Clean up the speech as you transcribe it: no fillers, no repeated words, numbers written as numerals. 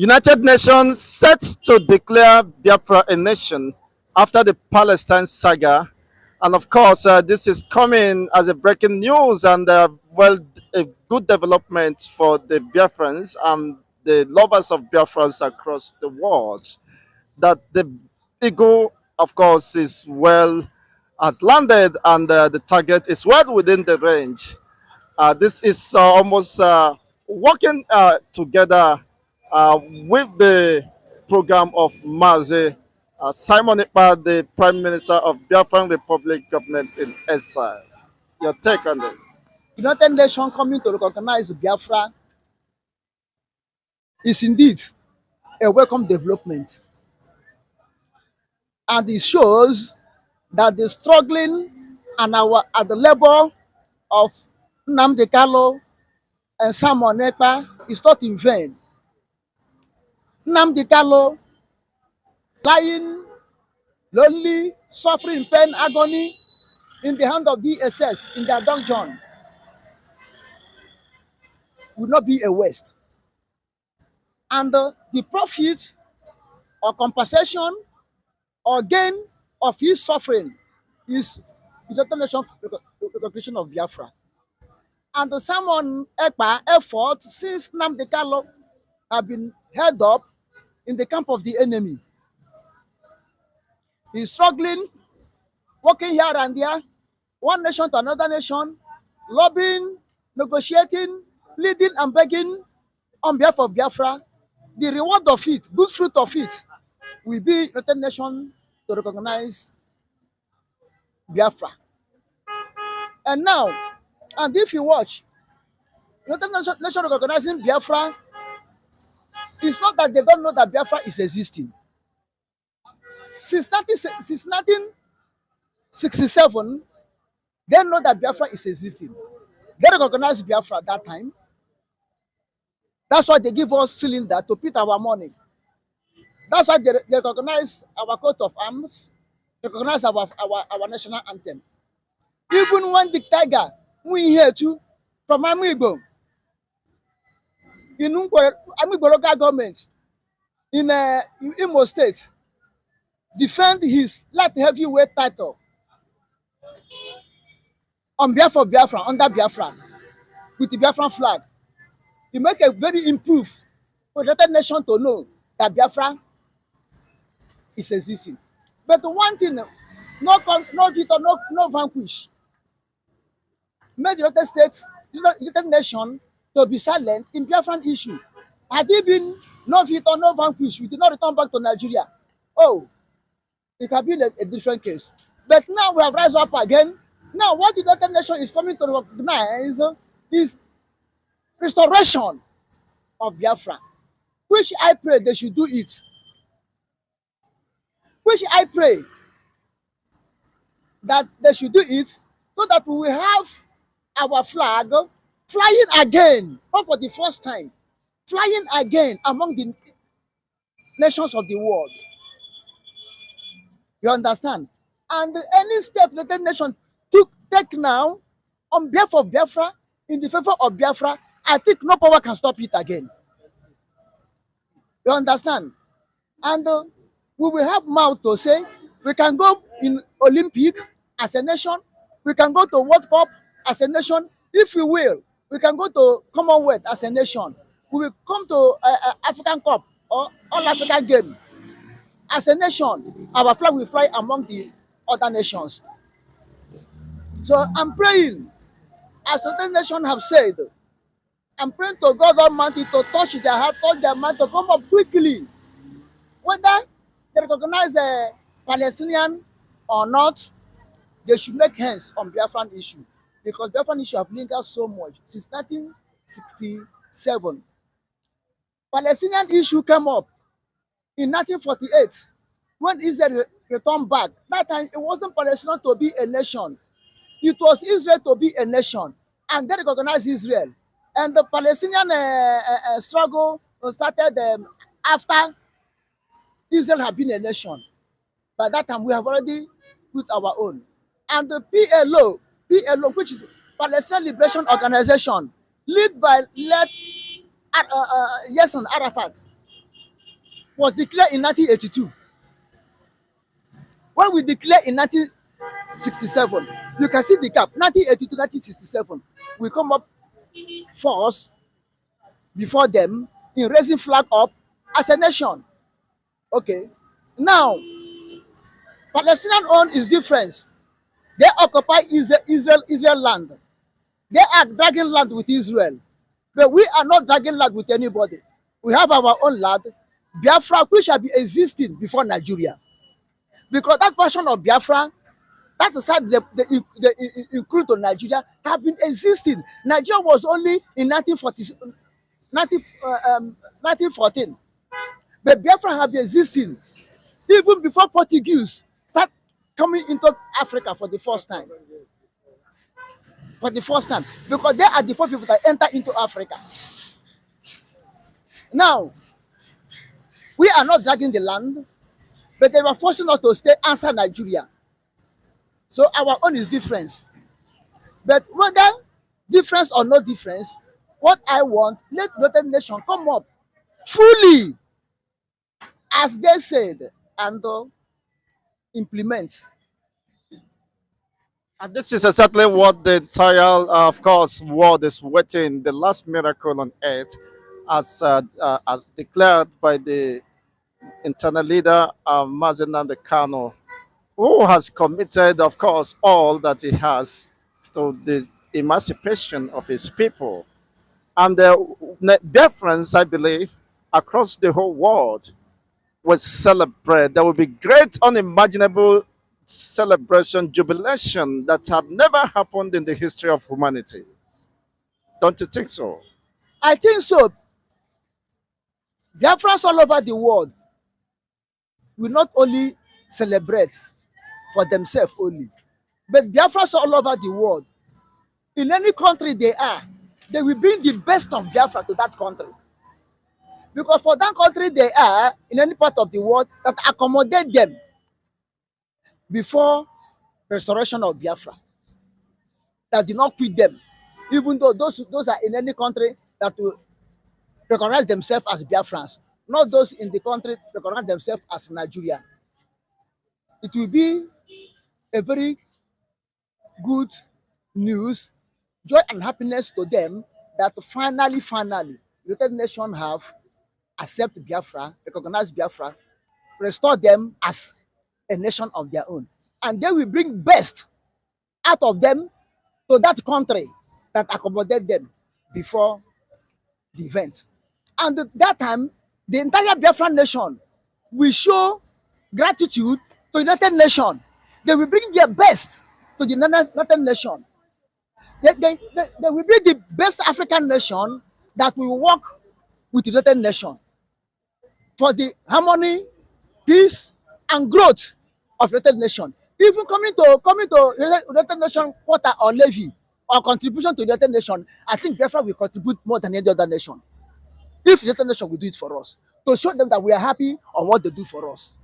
United Nations set to declare Biafra a nation after the Palestine saga. And of course, this is coming as a breaking news and a good development for the Biafrans and the lovers of Biafrans across the world. That the eagle, of course, is well has landed and the target is well within the range. This is almost working together with the program of Mazi Simon Ekpa, the Prime Minister of Biafran Republic government in exile. Your take on this? United Nations coming to recognize Biafra is indeed a welcome development, and it shows that the struggling and the labor of Nnamdi Kanu and Simon Ekpa is not in vain. Nnamdi Kanu lying lonely, suffering pain, agony in the hand of DSS in their dungeon will not be a waste. And the profit or compensation or gain of his suffering is the United Nations recognition of Biafra. And the Simon Ekpa effort since Nnamdi Kanu have been held up in the camp of the enemy. He's struggling, working here and there, one nation to another nation, lobbying, negotiating, pleading and begging on behalf of Biafra. The reward of it, good fruit of it, will be United Nations to recognize Biafra. And now, and if you watch, United Nations recognizing Biafra, it's not that they don't know that Biafra is existing. Since 1967, they know that Biafra is existing. They recognize Biafra at that time. That's why they give us cylinder to put our money. That's why they recognize our coat of arms, recognize our national anthem. Even when the tiger, we here too, from Amigo, in Amigo local government, in Imo State, defend his light heavyweight title on behalf of Biafra, under Biafra, with the Biafran flag. He make a very improved for the United Nations to know that Biafra is existing. But the one thing, no veto, no vanquish. Made the United States, United Nations to be silent in Biafran issue. Had it been no veto, no vanquish, we did not return back to Nigeria. Oh, it had been a different case. But now we have rise up again. Now what the United Nations is coming to recognize is restoration of Biafra, which I pray they should do it. Which I pray that they should do it so that we will have our flag flying again, not for the first time, flying again among the nations of the world. You understand? And any step the United Nations take now on behalf of Biafra, in the favor of Biafra, I think no power can stop it again. You understand? And we will have mouth to say we can go in Olympic as a nation, we can go to World Cup as a nation, if we will, we can go to Commonwealth as a nation, we will come to African Cup or All African Game as a nation. Our flag will fly among the other nations. So I'm praying, as certain nations have said, I'm praying to God Almighty to touch their heart, touch their mind, to come up quickly. Whether they recognize a Palestinian or not, they should make hands on Biafran issue, because Biafran issue have lingered so much since 1967. Palestinian issue came up in 1948 when Israel returned back. That time it wasn't Palestine to be a nation, it was Israel to be a nation, and they recognized Israel. And the Palestinian struggle started after Israel had been a nation. By that time, we have already put our own. And the PLO, which is Palestinian Liberation Organization, led by Yasser Arafat, was declared in 1982. When we declared in 1967, you can see the gap. 1982, 1967, we come up first before them in raising flag up as a nation. Okay. Now, Palestinian own is different. They occupy Israel land. They are dragging land with Israel. But we are not dragging land with anybody. We have our own land. Biafra, which shall be existing before Nigeria. Because that version of Biafra, that is how they include to Nigeria, have been existing. Nigeria was only in 1914. But Biafra have been existing even before Portuguese start coming into Africa for the first time. For the first time. Because they are the first people that enter into Africa. Now, we are not dragging the land, but they were forcing us to stay outside Nigeria. So our own is difference. But whether difference or no difference, what I want, let United Nations come up fully, as they said, and implement. And this is exactly what the entire, of course, world is waiting. The last miracle on earth, as declared by the internal leader, Mazen Kano, who has committed, of course, all that he has to the emancipation of his people. And the Biafrans, I believe, across the whole world will celebrate. There will be great, unimaginable celebration, jubilation that have never happened in the history of humanity. Don't you think so? I think so. Biafrans all over the world will not only celebrate for themselves only, but Biafrans all over the world, in any country they are, they will bring the best of Biafra to that country. Because for that country they are, in any part of the world, that accommodate them before restoration of Biafra, that did not quit them, even though those are in any country that will recognize themselves as Biafrans, not those in the country recognize themselves as Nigerian. It will be a very good news, joy and happiness to them that finally, United Nations have accept Biafra, recognize Biafra, restore them as a nation of their own. And they will bring best out of them to that country that accommodate them before the event. And at that time, the entire Biafran nation will show gratitude to United Nations. They will bring their best to the United Nations. They will be the best African nation that will work with the United Nations for the harmony, peace, and growth of United Nations. Even coming to United Nations quota or levy or contribution to the United Nations, I think Biafra will contribute more than any other nation. If the United Nations will do it for us, to show them that we are happy on what they do for us.